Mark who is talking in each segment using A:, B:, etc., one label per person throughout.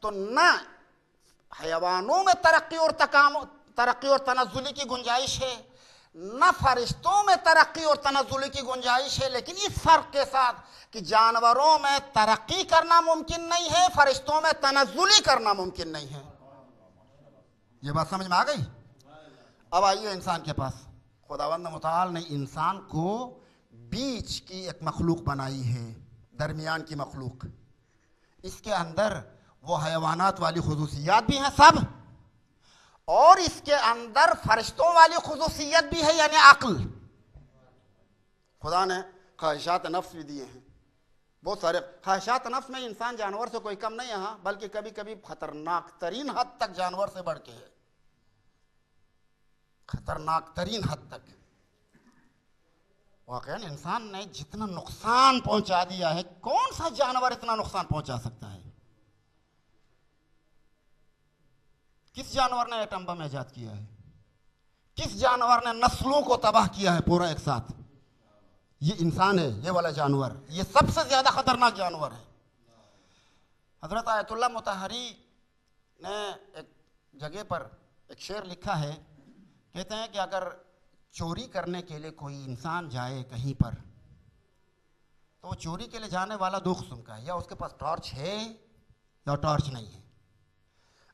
A: तो न हैवानों में तरक्की और तनज़्ज़ुली की गुंजाइश है, न फरिश्तों में तरक्की और तनज़्ज़ुली की गुंजाइश है, लेकिन इस फ़र्क के साथ कि जानवरों में तरक्की करना मुमकिन नहीं है, फरिश्तों में तनज़्ज़ुली करना मुमकिन नहीं है। ये बात समझ में आ गई? अब आइए इंसान के पास। खुदावंद मुताल ने इंसान को बीच की एक मखलूक बनाई है, दरमियान की मखलूक। इसके अंदर वो हैवानात वाली खुसूसियात भी हैं सब, और इसके अंदर फरिश्तों वाली खुसूसियत भी है, यानी अक्ल। खुदा ने ख्वाहिशात नफ्स भी दिए हैं, बहुत सारे ख्वाहिशात नफ्स में इंसान जानवर से कोई कम नहीं है, बल्कि कभी कभी खतरनाक तरीन हद तक जानवर से बढ़ के है, खतरनाक तरीन हद तक। वाकई इंसान ने जितना नुकसान पहुंचा दिया है, कौन सा जानवर इतना नुकसान पहुंचा सकता है? किस जानवर ने एटम बम ईजाद किया है? किस जानवर ने नस्लों को तबाह किया है पूरा एक साथ? ये इंसान है, ये वाला जानवर, ये सबसे ज्यादा खतरनाक जानवर है। हजरत आयतुल्लाह मुतहरी ने एक जगह पर एक शेर लिखा है, कहते हैं कि अगर चोरी करने के लिए कोई इंसान जाए कहीं पर, तो चोरी के लिए जाने वाला दो किस्म का है, या उसके पास टॉर्च है या टॉर्च नहीं है।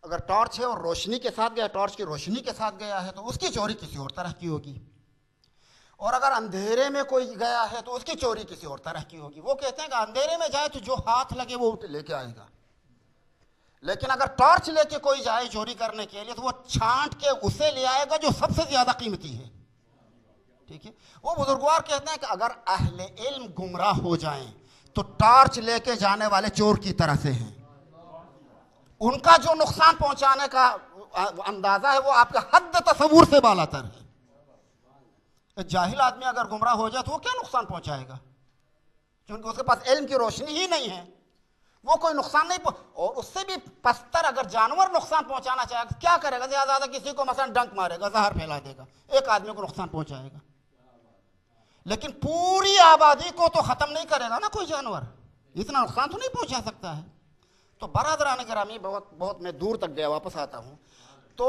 A: अगर टॉर्च है और रोशनी के साथ गया, टॉर्च की रोशनी के साथ गया है, तो उसकी चोरी किसी और तरह की होगी, और अगर अंधेरे में कोई गया है तो उसकी चोरी किसी और तरह की होगी। वो कहते हैं कि अंधेरे में जाए तो जो हाथ लगे वो लेके आएगा, लेकिन अगर टॉर्च लेके कोई जाए चोरी करने के लिए, तो वो छांट के उसे ले आएगा जो सबसे ज्यादा कीमती है। ठीक है, वो बुजुर्गवार कहते हैं कि अगर अहले इल्म गुमराह हो जाएं तो टॉर्च लेके जाने वाले चोर की तरह से हैं। उनका जो नुकसान पहुंचाने का अंदाजा है वो आपके हद तसव्वुर से बालातर है। जाहिल आदमी अगर गुमराह हो जाए तो वो क्या नुकसान पहुंचाएगा, क्योंकि उसके पास इल्म की रोशनी ही नहीं है, वो कोई नुकसान नहीं और उससे भी पस्तर अगर जानवर नुकसान पहुंचाना चाहेगा क्या करेगा? ज्यादा किसी को मसलन डंक मारेगा, जहर फैला देगा, एक आदमी को नुकसान पहुंचाएगा, लेकिन पूरी आबादी को तो खत्म नहीं करेगा ना कोई जानवर, इतना नुकसान तो नहीं पहुंचा सकता है। तो बरादरान गिरामी, बहुत मैं दूर तक गया, वापस आता हूं। तो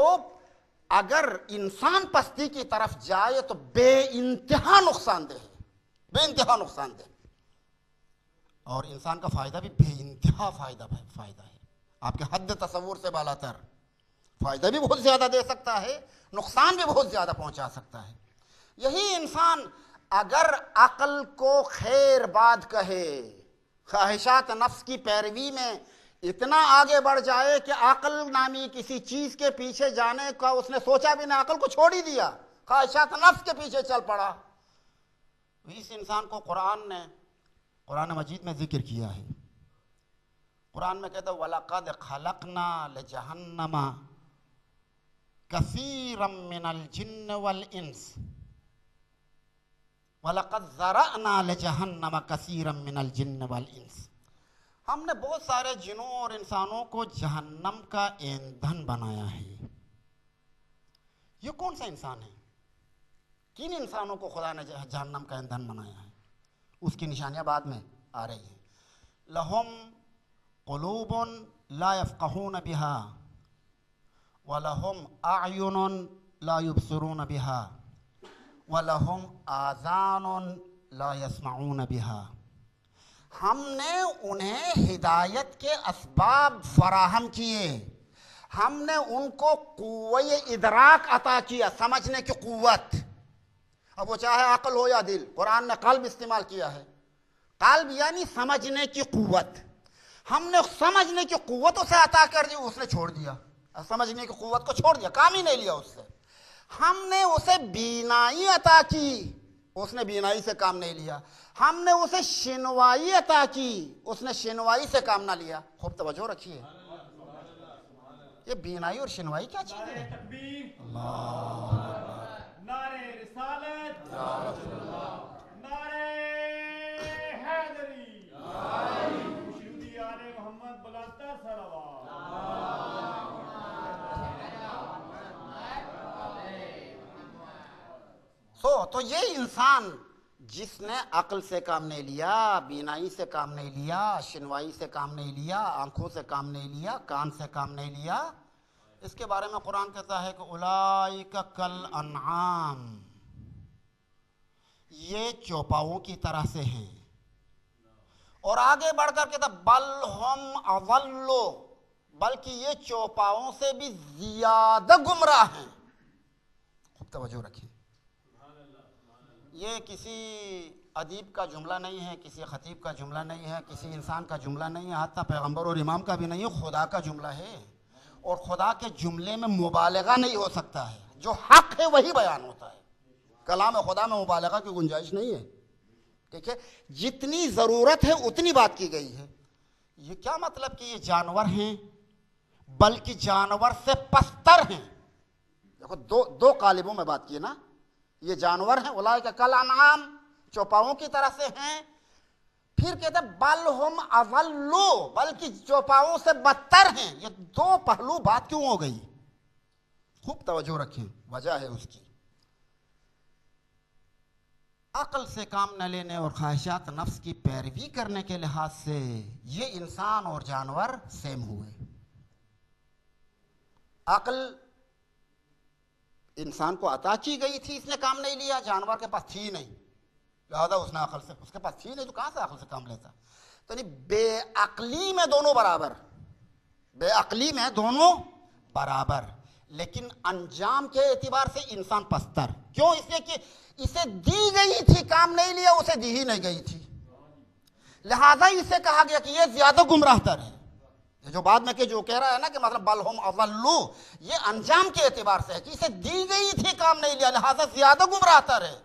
A: अगर इंसान पस्ती की तरफ जाए तो बेइंतहा नुकसानदेह है, बेइंतहा नुकसानदेह, और इंसान का फायदा भी बेइंतहा फायदा है, आपके हद तसव्वुर से बालातर। फायदा भी बहुत ज्यादा दे सकता है, नुकसान भी बहुत ज्यादा पहुंचा सकता है। यही इंसान अगर अक्ल को खैर बाद कहे, ख्वाहिशात नफ्स की पैरवी में इतना आगे बढ़ जाए कि अक्ल नामी किसी चीज के पीछे जाने का उसने सोचा भी ना, अक्ल को छोड़ ही दिया, ख्वाहिशात नफ्स के पीछे चल पड़ा, इस इंसान को कुरान मजीद में जिक्र किया है। कुरान में कहता है वलक़द खलक़ना लिजहन्नमा कसीरम मिनल जिन्न वल इंस वलक़द ज़रअना लिजहन्नमा कसीरम मिनल जिन्न वल इंस। हमने बहुत सारे जिनों और इंसानों को जहन्नम का ईंधन बनाया है। ये कौन सा इंसान है? किन इंसानों को खुदा ने जहन्नम का ईंधन बनाया है? उसकी निशानियां बाद में आ रही हैं। लहुम क़ुलूबुन ला यफ़क़हून बिहा व लहुम अअयुनुन ला युबसिरून बिहा व लहुम आज़ानुन ला यस्मऊन बिहा। हमने उन्हें हिदायत के असबाब फराहम किए, हमने उनको कुव्वे इदराक अता किया, समझने की कुव्वत। अब वो चाहे अक्ल हो या दिल, कुरान ने कल्ब इस्तेमाल किया है, कल्ब यानी समझने की कुव्वत। हमने समझने की कुव्वत उसे अता कर दी, उसने छोड़ दिया, समझने की कुव्वत को छोड़ दिया, काम ही नहीं लिया उससे। हमने उसे बीनाई अता की, उसने बीनाई से काम नहीं लिया। हमने उसे शिनवाई अता की, उसने शिनवाई से काम ना लिया। खूब तवज्जो रखिए, ये बीनाई और शिनवाई क्या चीज है?
B: नारे रिसालत, नारे हैदरी, खुशनुदी आले मोहम्मद बुलंदतर सलवात।
A: तो ये इंसान जिसने अक्ल से काम नहीं लिया, बीनाई से काम नहीं लिया, शिनवाई से काम नहीं लिया, आंखों से काम नहीं लिया, कान से काम नहीं लिया, इसके बारे में कुरान कहता है कि उलाइका कल अनआम, ये चौपाओं की तरह से हैं। और आगे बढ़कर कहता बल हम अवल्लो, बल्कि ये चौपाओं से भी ज्यादा गुमराह हैं। खूब तवज्जो रखिए, ये किसी अदीब का जुमला नहीं है, किसी खतीब का जुमला नहीं है, किसी इंसान का जुमला नहीं है, हत्ता पैगंबर और इमाम का भी नहीं है, खुदा का जुमला है। और खुदा के जुमले में मुबालगा नहीं हो सकता है, जो हक है वही बयान होता है। कलाम खुदा में मुबालगा की गुंजाइश नहीं है। ठीक है, जितनी ज़रूरत है उतनी बात की गई है। ये क्या मतलब कि ये जानवर हैं, बल्कि जानवर से पस्तर हैं। देखो दो कालिबों में बात की ना, ये जानवर हैं, उलाइका कल अनआम, चौपाओं की तरह से हैं। फिर कहते बल हम अवल्लो, बल्कि चौपाओं से बदतर हैं। ये दो पहलू बात क्यों हो गई? खूब तवज्जो रखें, वजह है उसकी। अक्ल से काम न लेने और ख्वाहिशात नफ्स की पैरवी करने के लिहाज से ये इंसान और जानवर सेम हुए। अक्ल इंसान को अता की गई थी, इसने काम नहीं लिया, जानवर के पास थी नहीं, लिहाजा उसने अक्ल से, उसके पास थी नहीं तो कहां से अक्ल से काम लेता? तो नहीं, बेअक्ली में दोनों बराबर, बेअक्ली में दोनों बराबर, लेकिन अंजाम के एतबार से इंसान पस्तर। क्यों? इसलिए कि इसे दी गई थी, काम नहीं लिया, उसे दी ही नहीं गई थी, लिहाजा इसे कहा गया कि यह ज्यादा गुमराहतर है। जो बाद में के जो कह रहा है ना कि मतलब बल हम अवल्लू, ये अंजाम के एतबार से है कि इसे दी गई थी, काम नहीं लिया, लिहाजा ज्यादा गुमराहतर है।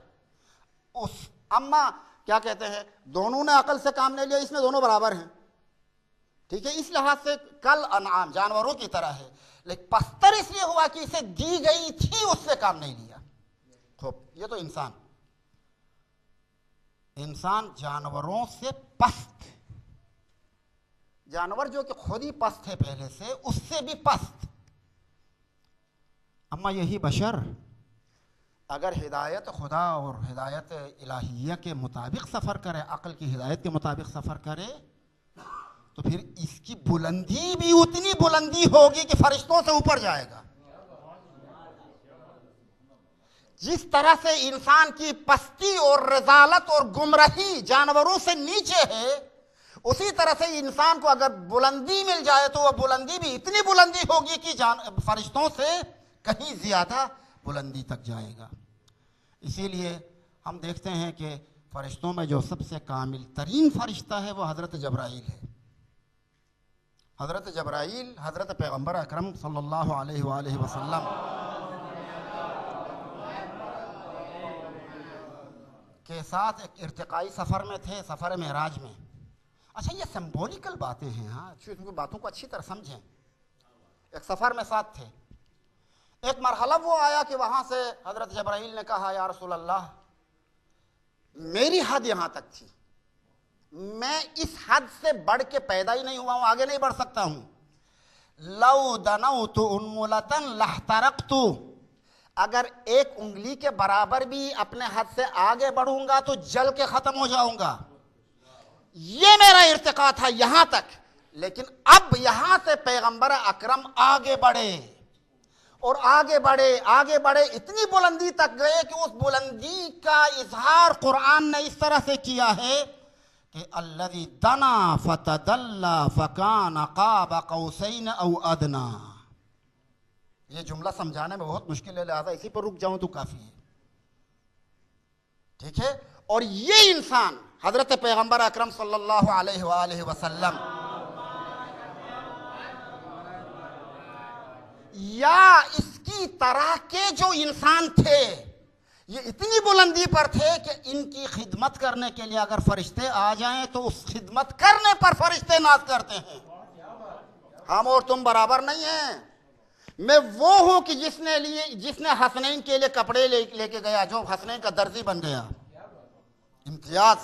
A: उस अम्मा क्या कहते हैं, दोनों ने अकल से काम नहीं लिया, इसमें दोनों बराबर हैं। ठीक है, इस लिहाज से कल अनआम, जानवरों की तरह है, लेकिन पस्तर इसलिए हुआ कि इसे दी गई थी, उससे काम नहीं लिया। खूब, ये तो इंसान जानवरों से पस्त, जानवर जो कि खुद ही पस्त है पहले से, उससे भी पस्त। अम्मा यही बशर अगर हिदायत खुदा और हिदायत इलाहिया के मुताबिक सफ़र करे, अक्ल की हिदायत के मुताबिक सफ़र करे, तो फिर इसकी बुलंदी भी उतनी बुलंदी होगी कि फरिश्तों से ऊपर जाएगा। जिस तरह से इंसान की पस्ती और रज़ालत और गुमराही जानवरों से नीचे है, उसी तरह से इंसान को अगर बुलंदी मिल जाए तो वह बुलंदी भी इतनी बुलंदी होगी कि फरिश्तों से कहीं ज्यादा बुलंदी तक जाएगा। इसीलिए हम देखते हैं कि फरिश्तों में जो सबसे कामिल तरीन फरिश्ता है वो हज़रत जब्राइल है। हज़रत जब्राइल हज़रत पैगम्बर अकरम सल्लल्लाहु अलैहि वसल्लम के साथ एक इर्तिकाई सफ़र में थे, सफ़र मेराज में। अच्छा, ये सिंबॉलिकल बातें हैं, हाँ, क्योंकि बातों को अच्छी तरह समझें। एक सफ़र में साथ थे, एक मरहला वो आया कि वहाँ से हज़रत जब्राइल ने कहा, या रसूल अल्लाह, मेरी हद यहाँ तक थी, मैं इस हद से बढ़ के पैदा ही नहीं हुआ हूँ, आगे नहीं बढ़ सकता हूँ। लौ दनौतु उन्मुलतन लहतरक़तु, अगर एक उंगली के बराबर भी अपने हद से आगे बढ़ूंगा तो जल के ख़त्म हो जाऊंगा। ये मेरा इर्तिका था यहाँ तक, लेकिन अब यहाँ से पैगंबर अकरम आगे बढ़े और आगे बढ़े, इतनी बुलंदी तक गए कि उस बुलंदी का इजहार कुरान ने इस तरह से किया है कि अल्लज़ी दना फतदल्ला फकान क़ाब क़ौसैन औ अदना। ये जुमला समझाने में बहुत मुश्किल है, लिहाजा इसी पर रुक जाऊं तो काफ़ी है। ठीक है, और ये इंसान हज़रत पैगंबर अकरम सल्लल्लाहु अलैहि वसल्लम या इसकी तरह के जो इंसान थे, ये इतनी बुलंदी पर थे कि इनकी खिदमत करने के लिए अगर फरिश्ते आ जाएं तो उस खिदमत करने पर फरिश्ते नाज करते हैं। हम और तुम बराबर नहीं हैं। मैं वो हूं कि जिसने हसनैन के लिए कपड़े लेके गया, जो हसनैन का दर्जी बन गया, इम्तियाज।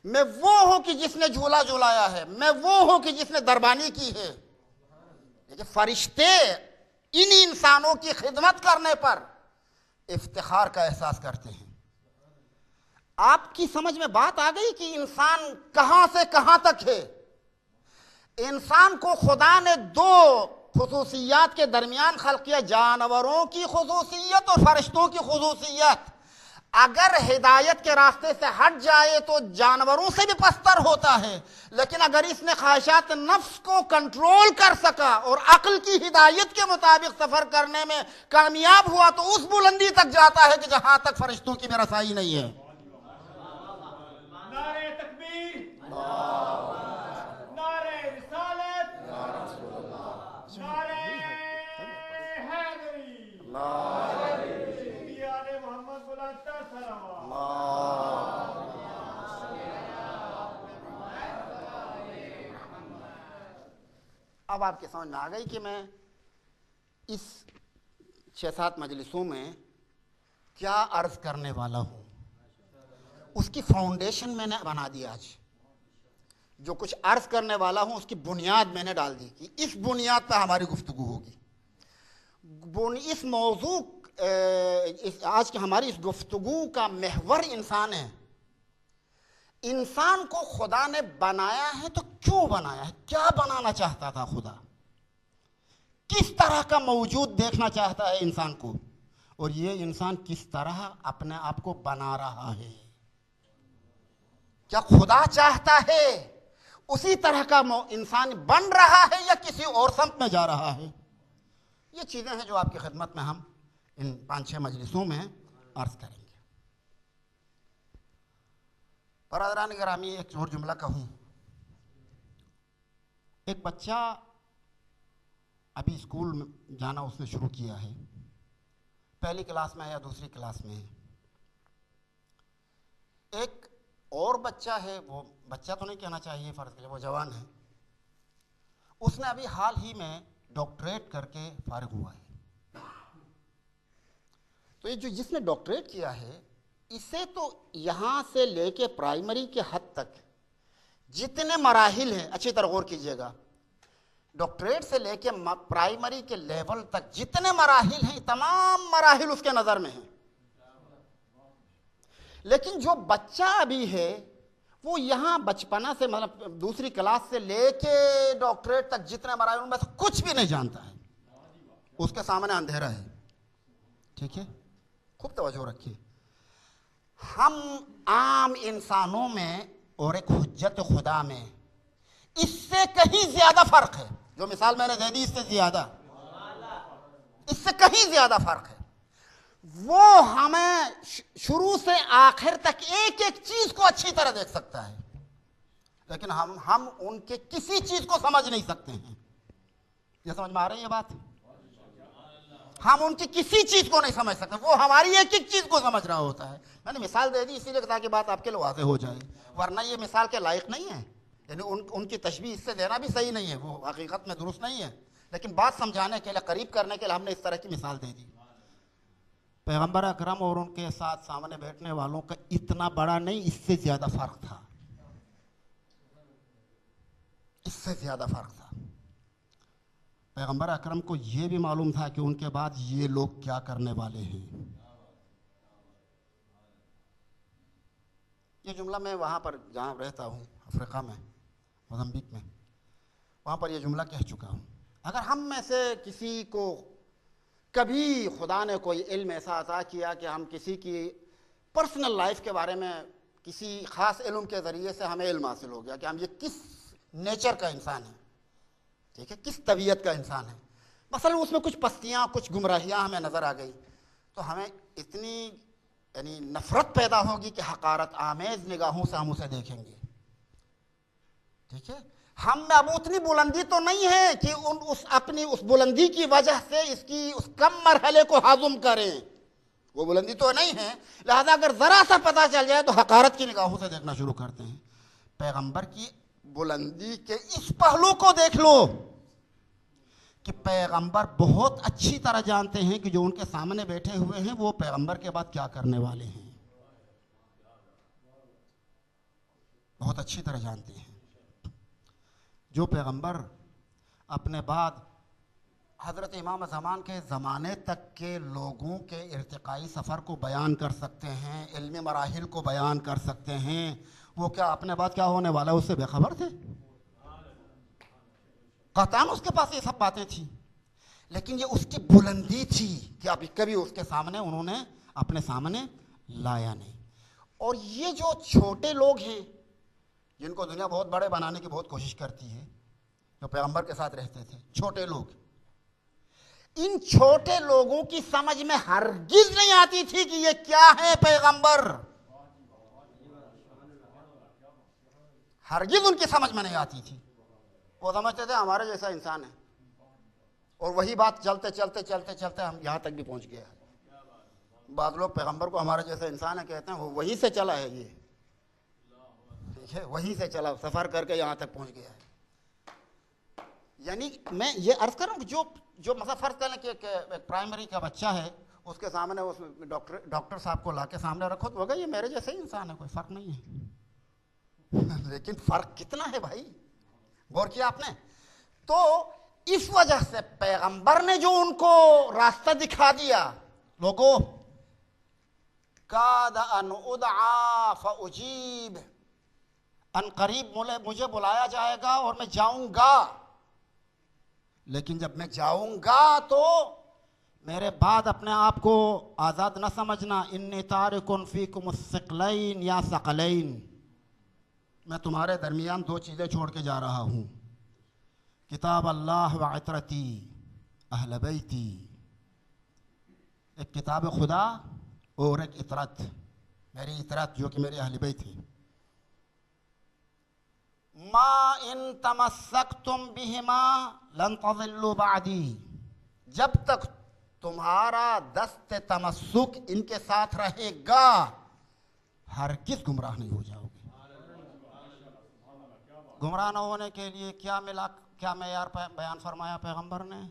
A: मैं वो हूं कि जिसने झूला झूलाया है, मैं वो हूं कि जिसने दरबानी की है। लेकिन फरिश्ते इन इंसानों की खिदमत करने पर इफ्तिखार का एहसास करते हैं। आपकी समझ में बात आ गई कि इंसान कहां से कहां तक है। इंसान को खुदा ने दो खुसूसियात के दरमियान खल्क किया, जानवरों की खुसूसियत और फरिश्तों की खुसूसियत। अगर हिदायत के रास्ते से हट जाए तो जानवरों से भी पस्तर होता है, लेकिन अगर इसने ख्वाहिशात नफ्स को कंट्रोल कर सका और अक्ल की हिदायत के मुताबिक सफर करने में कामयाब हुआ तो उस बुलंदी तक जाता है कि जहां तक फरिश्तों की भी रसाई नहीं है।
B: नारे तकबीर, नारे रिसालत, नारे हैदरी, शुहूदी आले मोहम्मद बुलंदतर सलावत।
A: अब आपके समझ में आ गई कि मैं इस 6-7 मजलिसों में क्या अर्ज करने वाला हूं। उसकी फाउंडेशन मैंने बना दी। आज जो कुछ अर्ज करने वाला हूं उसकी बुनियाद मैंने डाल दी कि इस बुनियाद पर हमारी गुफ्तगू होगी। इस मौजू आज की हमारी इस गुफ्तगू का महवर इंसान है। इंसान को खुदा ने बनाया है तो क्यों बनाया है, क्या बनाना चाहता था खुदा, किस तरह का मौजूद देखना चाहता है इंसान को, और ये इंसान किस तरह अपने आप को बना रहा है। क्या खुदा चाहता है उसी तरह का इंसान बन रहा है या किसी और सम्त में जा रहा है। ये चीजें हैं जो आपकी खिदमत में हम इन 5-6 मजलिसों में अर्ज करेंगे। बरादरान गिरामी, एक और जुमला कहूं। एक बच्चा अभी स्कूल में जाना उसने शुरू किया है, पहली क्लास में है या दूसरी क्लास में है। एक और बच्चा है, वो बच्चा तो नहीं कहना चाहिए फर्ज के लिए, वो जवान है, उसने अभी हाल ही में डॉक्टरेट करके फारिग हुआ है। तो ये जो जिसने डॉक्टरेट किया है इसे तो यहां से लेके प्राइमरी के हद तक जितने मराहिल हैं, अच्छी तरह गौर कीजिएगा, डॉक्टरेट से लेके प्राइमरी के लेवल तक जितने मराहिल हैं तमाम मराहिल उसके नजर में हैं। लेकिन जो बच्चा अभी है वो यहां बचपना से, मतलब दूसरी क्लास से लेके डॉक्टरेट तक जितने मराहिल उनमें से कुछ भी नहीं जानता है। उसके सामने अंधेरा है। ठीक है, खूब तवज्जो रखिए। हम आम इंसानों में और एक हुज्जत खुदा में इससे कहीं ज्यादा फर्क है। जो मिसाल मैंने दे दी इससे कहीं ज्यादा फर्क है। वो हमें शुरू से आखिर तक एक एक चीज को अच्छी तरह देख सकता है, लेकिन हम उनके किसी चीज को समझ नहीं सकते हैं। ये समझ में आ रही है बात? हम उनकी किसी चीज को नहीं समझ सकते, वो हमारी एक एक चीज को समझ रहा होता है। मैंने मिसाल दे दी इसीलिए ताकि बात आपके लिए वाज़ेह हो जाए, वरना ये मिसाल के लायक नहीं है। यानी उनकी तशबीह इससे देना भी सही नहीं है, वो हकीकत में दुरुस्त नहीं है, लेकिन बात समझाने के लिए, करीब करने के लिए हमने इस तरह की मिसाल दे दी। पैगंबर अकरम और उनके साथ सामने बैठने वालों का इतना बड़ा नहीं, इससे ज्यादा फर्क था, इससे ज्यादा फर्क था। पैगंबर अकरम को यह भी मालूम था कि उनके बाद ये लोग क्या करने वाले हैं। ये जुमला मैं वहाँ पर जहाँ रहता हूँ अफ्रीका में, मोज़म्बिक में, वहाँ पर यह जुमला कह चुका हूँ। अगर हम में से किसी को कभी खुदा ने कोई इल्म ऐसा अता किया कि हम किसी की पर्सनल लाइफ के बारे में किसी ख़ास इल्म के ज़रिए से हमें इल्म हासिल हो गया कि हम ये किस नेचर का इंसान है, ठीक है, किस तबीयत का इंसान है, मसलन उसमें कुछ पस्तियाँ, कुछ गुमराहियाँ हमें नज़र आ गई, तो हमें इतनी यानी नफरत पैदा होगी कि हकारत आमेज निगाहों से हम उसे देखेंगे। ठीक है, हम में अब उतनी बुलंदी तो नहीं है कि अपनी उस बुलंदी की वजह से इसकी उस कम मरहले को हाजुम करें, वो बुलंदी तो नहीं है। लिहाजा अगर जरा सा पता चल जाए तो हकारत की निगाहों से देखना शुरू करते हैं। पैगंबर की बुलंदी के इस पहलू को देख लो कि पैगंबर बहुत अच्छी तरह जानते हैं कि जो उनके सामने बैठे हुए हैं वो पैगंबर के बाद क्या करने वाले हैं, बहुत अच्छी तरह जानते हैं। जो पैगंबर अपने बाद हज़रत इमाम ज़मान के ज़माने तक के लोगों के इर्तिकाई सफ़र को बयान कर सकते हैं, इल्मी मराहिल को बयान कर सकते हैं। वो क्या अपने बाद क्या होने वाला है उससे बेखबर थे? कतान उसके पास ये सब बातें थी, लेकिन ये उसकी बुलंदी थी कि अभी कभी उसके सामने उन्होंने अपने सामने लाया नहीं। और ये जो छोटे लोग हैं जिनको दुनिया बहुत बड़े बनाने की बहुत कोशिश करती है, जो पैगंबर के साथ रहते थे, छोटे लोग, इन छोटे लोगों की समझ में हरगिज नहीं आती थी कि ये क्या है पैगंबर। हरगिज उनकी समझ में नहीं आती थी। वो समझते थे हमारे जैसा इंसान है, और वही बात चलते चलते चलते चलते हम यहाँ तक भी पहुँच गया है। बाद लोग पैगंबर को हमारे जैसा इंसान है कहते हैं, वो वहीं से चला है, ये ठीक है, वहीं से चला, सफ़र करके यहाँ तक पहुँच गया है। यानी मैं ये अर्ज कर रहा हूँ कि जो मतलब फ़र्ज करें कि एक प्राइमरी का बच्चा है, उसके सामने उस डॉक्टर साहब को ला के सामने रखो तो होगा ये मेरे जैसे ही इंसान है, कोई फ़र्क नहीं है। लेकिन फ़र्क कितना है भाई, गौर किया आपने? तो इस वजह से पैगंबर ने जो उनको रास्ता दिखा दिया, लोगों काद अन उदआ फउजीब, अनकरीब मुझे बुलाया जाएगा और मैं जाऊंगा, लेकिन जब मैं जाऊंगा तो मेरे बाद अपने आप को आज़ाद न समझना। इन्नी तारिकुन फीकुम अस्सक़लैन या सकलैन, मैं तुम्हारे दरमियान दो चीज़ें छोड़ के जा रहा हूँ, किताब अल्लाह व इतरती अहल बैती, एक किताब खुदा और एक इतरत, मेरी इतरत जो कि मेरी अहल बैत है। मा इन तमस्सक्तुम बिहिमा लन तज़िल्लु बादी, जब तक तुम्हारा दस्त तमस्सुक इनके साथ रहेगा हरगिज़ गुमराह नहीं हो जाओगे। गुमराह न होने के लिए क्या मिला, क्या मेयार बयान फरमाया पैगंबर ने?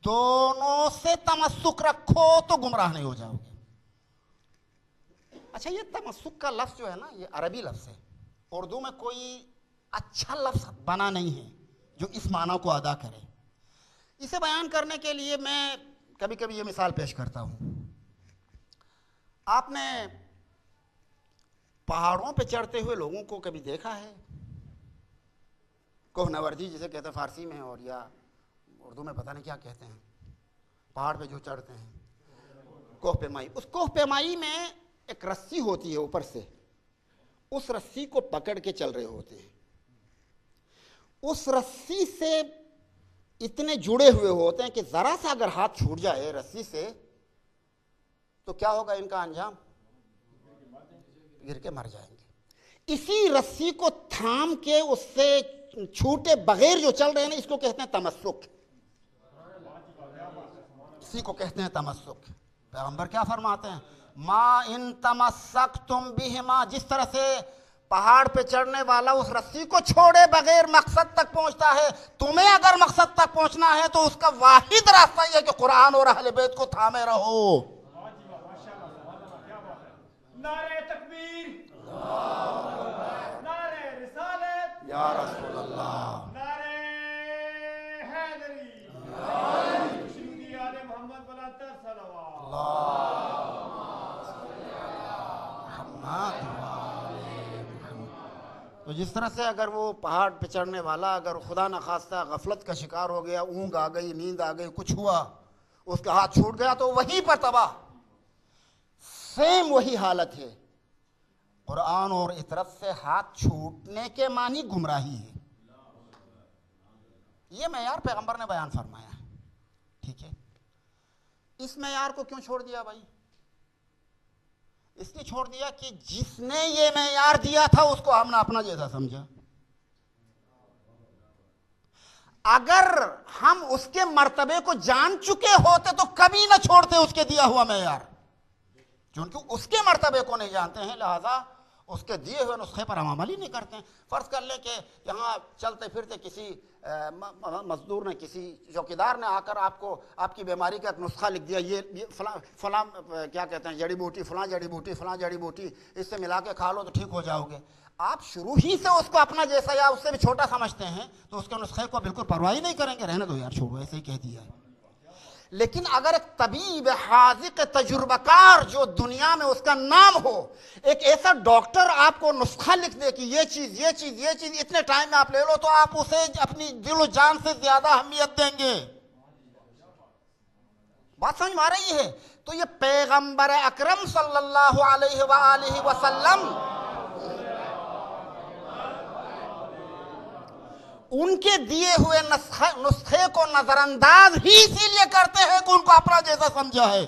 A: दोनों से तमस्सुक रखो तो गुमराह नहीं हो जाओगे। अच्छा, ये तमस्सुक का लफ्ज़ जो है ना, ये अरबी लफ्ज़ है, उर्दू में कोई अच्छा लफ्ज़ बना नहीं है जो इस माना को अदा करे। इसे बयान करने के लिए मैं कभी कभी ये मिसाल पेश करता हूँ। आपने पहाड़ों पे चढ़ते हुए लोगों को कभी देखा है? कोहनवर्दी जिसे कहते हैं फारसी में, और या उर्दू में पता नहीं क्या कहते हैं, पहाड़ पे जो चढ़ते हैं, कोह पेमाई। उस कोह पेमाई में एक रस्सी होती है ऊपर से, उस रस्सी को पकड़ के चल रहे होते हैं। उस रस्सी से इतने जुड़े हुए होते हैं कि जरा सा अगर हाथ छूट जाए रस्सी से तो क्या होगा इनका अंजाम? गिर के मर जाएंगे। इसी रस्सी को थाम के उससे छूटे बगैर जो चल रहे हैं ना, इसको कहते हैं तमस्सुक, इसी को कहते हैं तमस्सुक। पैगंबर क्या फरमाते हैं? मा इन तमस्सक्तुम बिहिमा, जिस तरह से पहाड़ पे चढ़ने वाला उस रस्सी को छोड़े बगैर मकसद तक पहुंचता है, तुम्हें अगर मकसद तक पहुंचना है तो उसका वाहिद रास्ता यह है कि कुरान और अहले बैत को थामे रहो।
B: नारे तकबीर, नारे रिसालत
A: या रसूल अल्लाह,
B: नारे हैदरी, मुशरिकी आले मोहम्मद बुलंद सलवात।
A: तो जिस तरह से अगर वो पहाड़ पे चढ़ने वाला अगर खुदा न खास्ता गफलत का शिकार हो गया, ऊँग आ गई, नींद आ गई, कुछ हुआ, उसका हाथ छूट गया तो वहीं पर तबाह। सेम वही हालत है। कुरान और इतरत से हाथ छूटने के मानी गुमराही है। ये मेयार पैगंबर ने बयान फरमाया है, ठीक है। इस मेयार को क्यों छोड़ दिया भाई? इसलिए छोड़ दिया कि जिसने ये मेयार दिया था उसको हमने अपना जैसा समझा। अगर हम उसके मर्तबे को जान चुके होते तो कभी ना छोड़ते उसके दिया हुआ मेयार, क्योंकि उसके मर्तबे को नहीं जानते हैं, लिहाजा उसके दिए हुए नुस्खे पर हम अमल ही नहीं करते हैं। फ़र्ज़ कर लें कि यहाँ चलते फिरते किसी मजदूर ने, किसी चौकीदार ने आकर आपको आपकी बीमारी का एक नुस्खा लिख दिया, ये फलां क्या कहते हैं, जड़ी बूटी, फलां जड़ी बूटी, फलां जड़ी बूटी, इससे मिला के खा लो तो ठीक हो जाओगे। आप शुरू ही से उसको अपना जैसा या उससे भी छोटा समझते हैं तो उसके नुस्खे को बिल्कुल परवाह ही नहीं करेंगे। रहने दो यार, छोड़ो, ऐसे ही कह दिया है। लेकिन अगर एक तबीब हाज़िक तजुर्बाकार जो दुनिया में उसका नाम हो, एक ऐसा डॉक्टर आपको नुस्खा लिख दे कि ये चीज इतने टाइम में आप ले लो, तो आप उसे अपनी दिल और जान से ज्यादा अहमियत देंगे। बात समझ में आ रही है? तो ये पैगंबर अकरम सल्लल्लाहु अलैहि वसल्लम, उनके दिए हुए नुस्खे को नजरअंदाज ही इसीलिए करते हैं कि उनको अपना जैसा समझा है।